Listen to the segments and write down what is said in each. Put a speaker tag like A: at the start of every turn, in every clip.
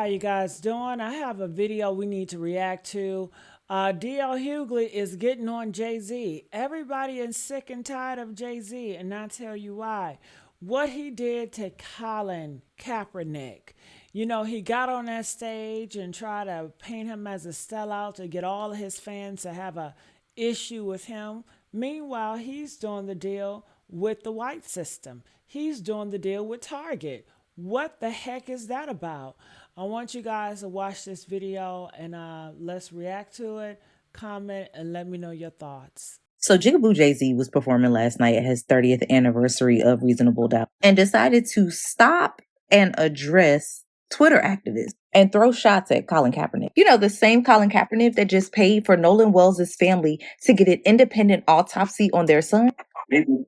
A: how you guys doing? I have a video we need to react to. DL Hughley is getting on Jay-Z. Everybody is sick and tired of Jay-Z, and I'll tell you why. What he did to Colin Kaepernick. You know, he got on that stage and tried to paint him as a sellout to get all of his fans to have a issue with him. Meanwhile, he's doing the deal with the white system. He's doing the deal with Target. What the heck is that about? I want you guys to watch this video and let's react to it, comment, and let me know your thoughts.
B: So Jigaboo Jay-Z was performing last night at his 30th anniversary of Reasonable Doubt and decided to stop and address Twitter activists and throw shots at Colin Kaepernick. You know, the same Colin Kaepernick that just paid for Nolan Wells' family to get an independent autopsy on their son.
C: It is.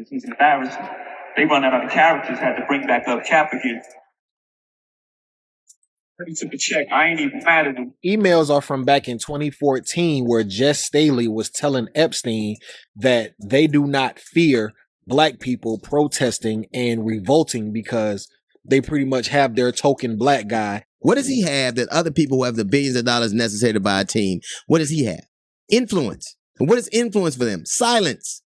C: He's embarrassing. They run out of characters, had to bring back up Cap again. He took a check. I ain't even mad at him.
D: Emails are from back in 2014 where Jess Staley was telling Epstein that they do not fear black people protesting and revolting because they pretty much have their token black guy.
E: What does he have that other people who have the billions of dollars necessary to buy a team? What does he have? Influence. And what is influence for them? Silence.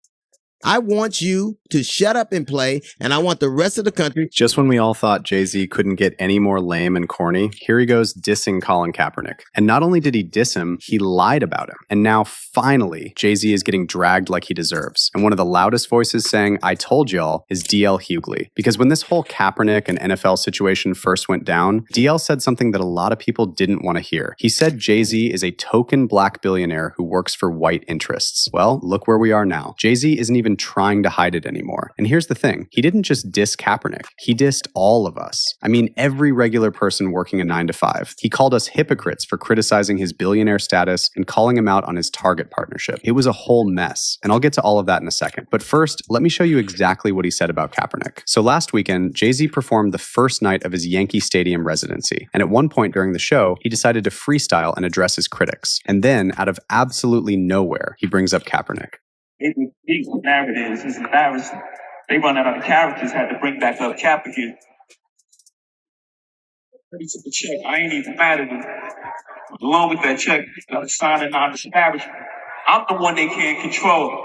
E: I want you to shut up and play, and I want the rest of the country.
F: Just when we all thought Jay-Z couldn't get any more lame and corny, here he goes dissing Colin Kaepernick. And not only did he diss him, he lied about him. And now, finally, Jay-Z is getting dragged like he deserves. And one of the loudest voices saying, "I told y'all," is DL Hughley. Because when this whole Kaepernick and NFL situation first went down, DL said something that a lot of people didn't want to hear. He said Jay-Z is a token black billionaire who works for white interests. Well, look where we are now. Jay-Z isn't even trying to hide it anymore. And here's the thing. He didn't just diss Kaepernick. He dissed all of us. I mean, every regular person working a 9-to-5. He called us hypocrites for criticizing his billionaire status and calling him out on his Target partnership. It was a whole mess. And I'll get to all of that in a second. But first, let me show you exactly what he said about Kaepernick. So last weekend, Jay-Z performed the first night of his Yankee Stadium residency. And at one point during the show, he decided to freestyle and address his critics. And then, out of absolutely nowhere, he brings up Kaepernick.
C: He's embarrassing. They run out of characters, had to bring back up Cap again. He took a check. I ain't even mad at him. Along with that check, got to sign a non-disparagement. I'm the one they can't control.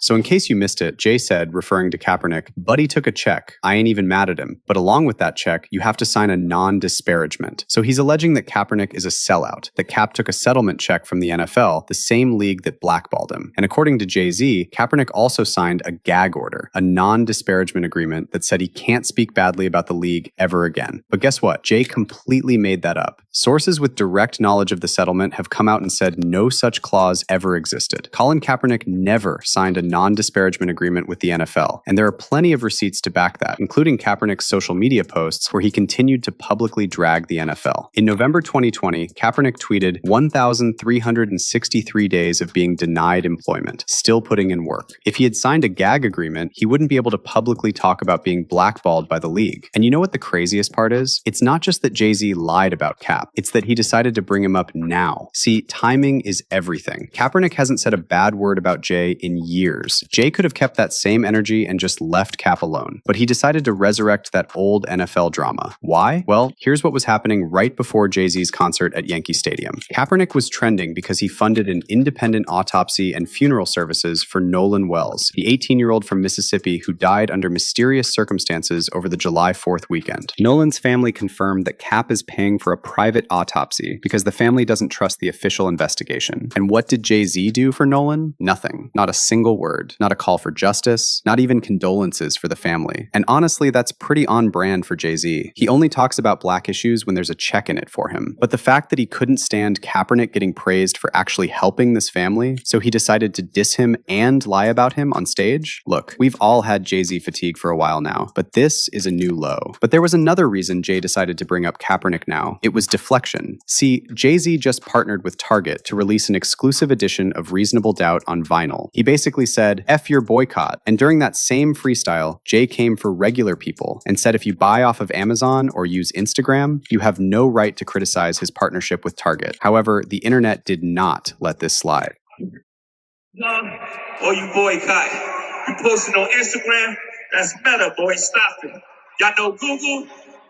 F: So in case you missed it, Jay said, referring to Kaepernick, "Buddy took a check. I ain't even mad at him. But along with that check, you have to sign a non-disparagement." So he's alleging that Kaepernick is a sellout, that Cap took a settlement check from the NFL, the same league that blackballed him. And according to Jay-Z, Kaepernick also signed a gag order, a non-disparagement agreement that said he can't speak badly about the league ever again. But guess what? Jay completely made that up. Sources with direct knowledge of the settlement have come out and said no such clause ever existed. Colin Kaepernick never signed a non-disparagement agreement with the NFL, and there are plenty of receipts to back that, including Kaepernick's social media posts where he continued to publicly drag the NFL. In November 2020, Kaepernick tweeted 1,363 days of being denied employment, still putting in work. If he had signed a gag agreement, he wouldn't be able to publicly talk about being blackballed by the league. And you know what the craziest part is? It's not just that Jay-Z lied about Cap, it's that he decided to bring him up now. See, timing is everything. Kaepernick hasn't said a bad word about Jay in years. Jay could have kept that same energy and just left Cap alone, but he decided to resurrect that old NFL drama. Why? Well, here's what was happening right before Jay-Z's concert at Yankee Stadium. Kaepernick was trending because he funded an independent autopsy and funeral services for Nolan Wells, the 18-year-old from Mississippi who died under mysterious circumstances over the July 4th weekend. Nolan's family confirmed that Cap is paying for a private autopsy because the family doesn't trust the official investigation. And what did Jay-Z do for Nolan? Nothing. Not a single word. Not a call for justice. Not even condolences for the family. And honestly, that's pretty on brand for Jay-Z. He only talks about black issues when there's a check in it for him. But the fact that he couldn't stand Kaepernick getting praised for actually helping this family, so he decided to diss him and lie about him on stage? Look, we've all had Jay-Z fatigue for a while now, but this is a new low. But there was another reason Jay decided to bring up Kaepernick now. It was Deflection. See, Jay-Z just partnered with Target to release an exclusive edition of Reasonable Doubt on vinyl. He basically said, "F your boycott." And during that same freestyle, Jay came for regular people and said if you buy off of Amazon or use Instagram, you have no right to criticize his partnership with Target. However, the internet did not let this slide.
C: Or you boycott. You posting on Instagram, that's meta, boy. Stop it. Y'all know Google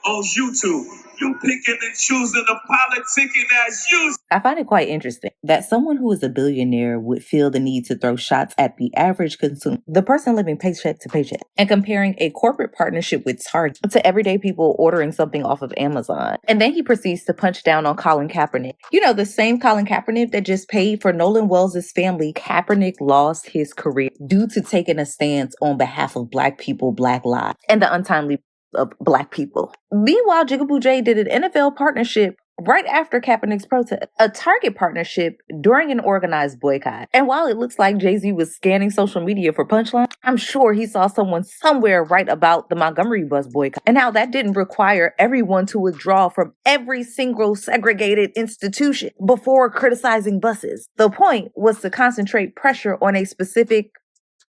C: owns YouTube. You picking and choosing the politicking as usual.
B: I find it quite interesting that someone who is a billionaire would feel the need to throw shots at the average consumer, the person living paycheck to paycheck, and comparing a corporate partnership with Target to everyday people ordering something off of Amazon. And then he proceeds to punch down on Colin Kaepernick. You know, the same Colin Kaepernick that just paid for Nolan Wells' family. Kaepernick lost his career due to taking a stance on behalf of Black people, Black lives, and the untimely of Black people. Meanwhile, Jigaboo J did an NFL partnership right after Kaepernick's protest, a Target partnership during an organized boycott. And while it looks like Jay-Z was scanning social media for punchlines, I'm sure he saw someone somewhere write about the Montgomery bus boycott and how that didn't require everyone to withdraw from every single segregated institution before criticizing buses. The point was to concentrate pressure on a specific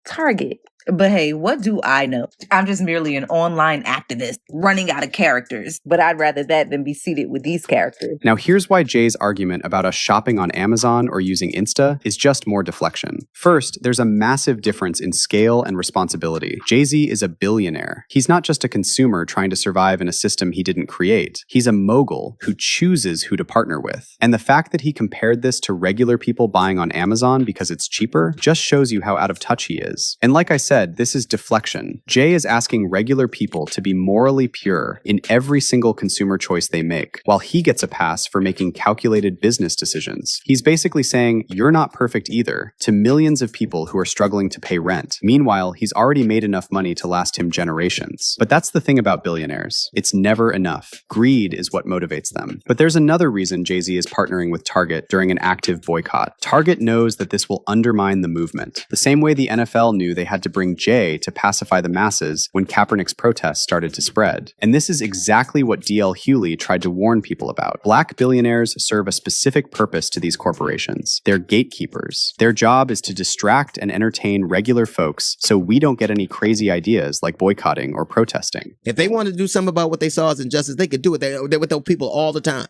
B: target. But hey, what do I know? I'm just merely an online activist running out of characters. But I'd rather that than be seated with these characters.
F: Now, here's why Jay's argument about us shopping on Amazon or using Insta is just more deflection. First, there's a massive difference in scale and responsibility. Jay-Z is a billionaire. He's not just a consumer trying to survive in a system he didn't create. He's a mogul who chooses who to partner with. And the fact that he compared this to regular people buying on Amazon because it's cheaper just shows you how out of touch he is. And like I said, this is deflection. Jay is asking regular people to be morally pure in every single consumer choice they make, while he gets a pass for making calculated business decisions. He's basically saying, you're not perfect either, to millions of people who are struggling to pay rent. Meanwhile, he's already made enough money to last him generations. But that's the thing about billionaires. It's never enough. Greed is what motivates them. But there's another reason Jay-Z is partnering with Target during an active boycott. Target knows that this will undermine the movement, the same way the NFL knew they had to bring Jay to pacify the masses when Kaepernick's protests started to spread. And this is exactly what D.L. Hughley tried to warn people about. Black billionaires serve a specific purpose to these corporations. They're gatekeepers. Their job is to distract and entertain regular folks so we don't get any crazy ideas like boycotting or protesting.
E: If they wanted to do something about what they saw as injustice, they could do it. They're with those people all the time.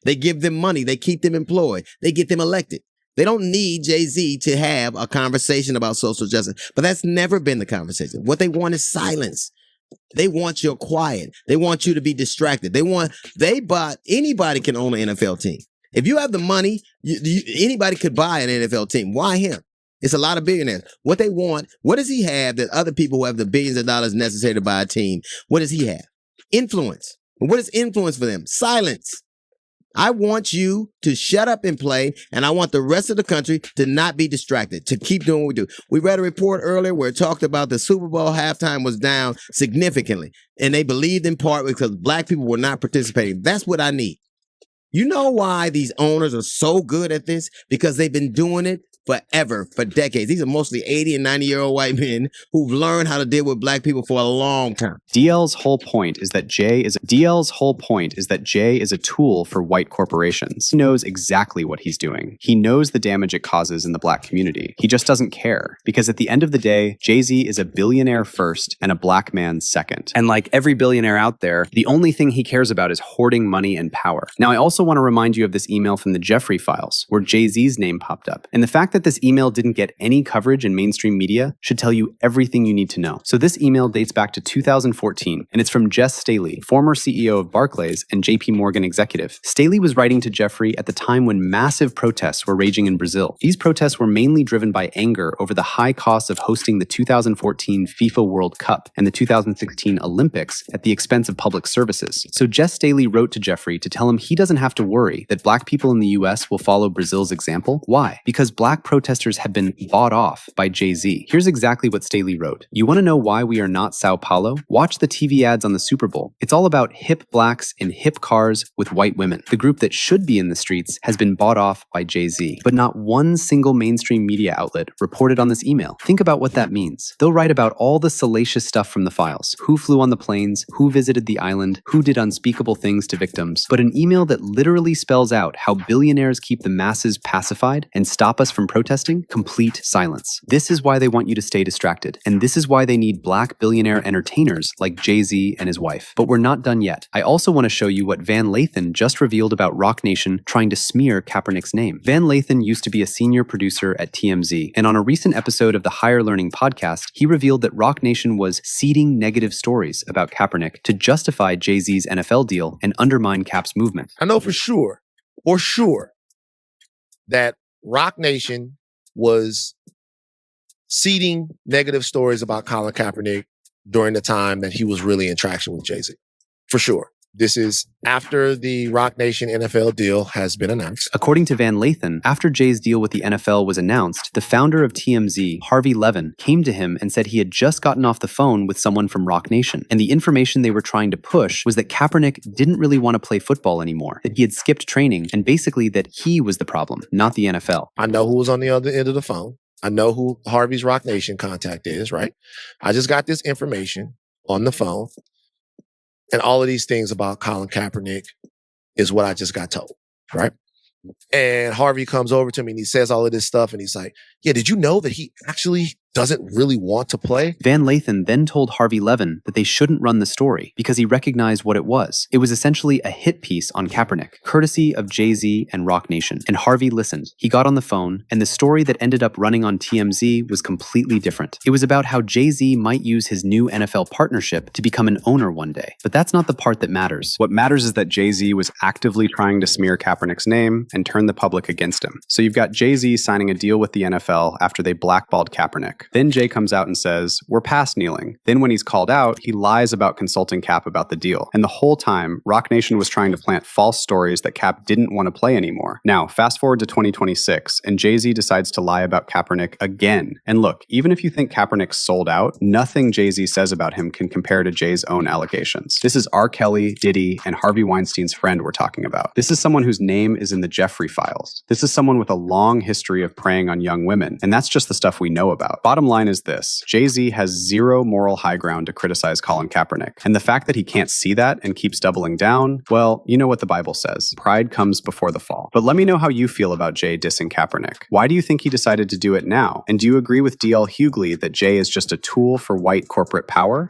E: They give them money. They keep them employed. They get them elected. They don't need Jay-Z to have a conversation about social justice, but that's never been the conversation. What they want is silence. They want your quiet. They want you to be distracted. Anybody can own an NFL team. If you have the money, anybody could buy an NFL team. Why him? It's a lot of billionaires. What they want, what does he have that other people who have the billions of dollars necessary to buy a team, what does he have? Influence. What is influence for them? Silence. I want you to shut up and play, and I want the rest of the country to not be distracted, to keep doing what we do. We read a report earlier where it talked about the Super Bowl halftime was down significantly, and they believed in part because Black people were not participating. That's what I need. You know why these owners are so good at this? Because they've been doing it forever, for decades. These are mostly 80 and 90-year-old white men who've learned how to deal with Black people for a long time.
F: DL's whole point is that Jay is a tool for white corporations. He knows exactly what he's doing. He knows the damage it causes in the Black community. He just doesn't care. Because at the end of the day, Jay-Z is a billionaire first and a Black man second. And like every billionaire out there, the only thing he cares about is hoarding money and power. Now, I also want to remind you of this email from the Jeffrey files, where Jay-Z's name popped up. And the fact that this email didn't get any coverage in mainstream media should tell you everything you need to know. So this email dates back to 2014, and it's from Jess Staley, former CEO of Barclays and JP Morgan executive. Staley was writing to Jeffrey at the time when massive protests were raging in Brazil. These protests were mainly driven by anger over the high cost of hosting the 2014 FIFA World Cup and the 2016 Olympics at the expense of public services. So Jess Staley wrote to Jeffrey to tell him he doesn't have to worry that Black people in the US will follow Brazil's example. Why? Because Black protesters have been bought off by Jay-Z. Here's exactly what Staley wrote. You want to know why we are not Sao Paulo? Watch the TV ads on the Super Bowl. It's all about hip Blacks in hip cars with white women. The group that should be in the streets has been bought off by Jay-Z. But not one single mainstream media outlet reported on this email. Think about what that means. They'll write about all the salacious stuff from the files. Who flew on the planes, who visited the island, who did unspeakable things to victims. But an email that literally spells out how billionaires keep the masses pacified and stop us from protesting? Complete silence. This is why they want you to stay distracted. And this is why they need black billionaire entertainers like Jay-Z and his wife. But we're not done yet. I also want to show you what Van Lathan just revealed about Roc Nation trying to smear Kaepernick's name. Van Lathan used to be a senior producer at TMZ, and on a recent episode of the Higher Learning podcast, he revealed that Roc Nation was seeding negative stories about Kaepernick to justify Jay-Z's NFL deal and undermine Cap's movement.
G: I know for sure, that Roc Nation was seeding negative stories about Colin Kaepernick during the time that he was really in traction with Jay-Z. For sure. This is after the Roc Nation NFL deal has been announced.
F: According to Van Lathan, after Jay's deal with the NFL was announced, the founder of TMZ, Harvey Levin, came to him and said he had just gotten off the phone with someone from Roc Nation. And the information they were trying to push was that Kaepernick didn't really want to play football anymore, that he had skipped training, and basically that he was the problem, not the NFL.
G: I know who was on the other end of the phone. I know who Harvey's Roc Nation contact is, right? I just got this information on the phone. And all of these things about Colin Kaepernick is what I just got told, right? And Harvey comes over to me and he says all of this stuff and he's like, yeah, did you know that he actually doesn't really want to play?
F: Van Lathan then told Harvey Levin that they shouldn't run the story because he recognized what it was. It was essentially a hit piece on Kaepernick, courtesy of Jay-Z and Roc Nation. And Harvey listened. He got on the phone, and the story that ended up running on TMZ was completely different. It was about how Jay-Z might use his new NFL partnership to become an owner one day. But that's not the part that matters. What matters is that Jay-Z was actively trying to smear Kaepernick's name and turn the public against him. So you've got Jay-Z signing a deal with the NFL after they blackballed Kaepernick. Then Jay comes out and says, we're past kneeling. Then when he's called out, he lies about consulting Cap about the deal. And the whole time, Roc Nation was trying to plant false stories that Cap didn't want to play anymore. Now, fast forward to 2026, and Jay-Z decides to lie about Kaepernick again. And look, even if you think Kaepernick sold out, nothing Jay-Z says about him can compare to Jay's own allegations. This is R. Kelly, Diddy, and Harvey Weinstein's friend we're talking about. This is someone whose name is in the Jeffrey files. This is someone with a long history of preying on young women, and that's just the stuff we know about. Bottom line is this: Jay-Z has zero moral high ground to criticize Colin Kaepernick. And the fact that he can't see that and keeps doubling down, well, you know what the Bible says. Pride comes before the fall. But let me know how you feel about Jay dissing Kaepernick. Why do you think he decided to do it now? And do you agree with DL Hughley that Jay is just a tool for white corporate power?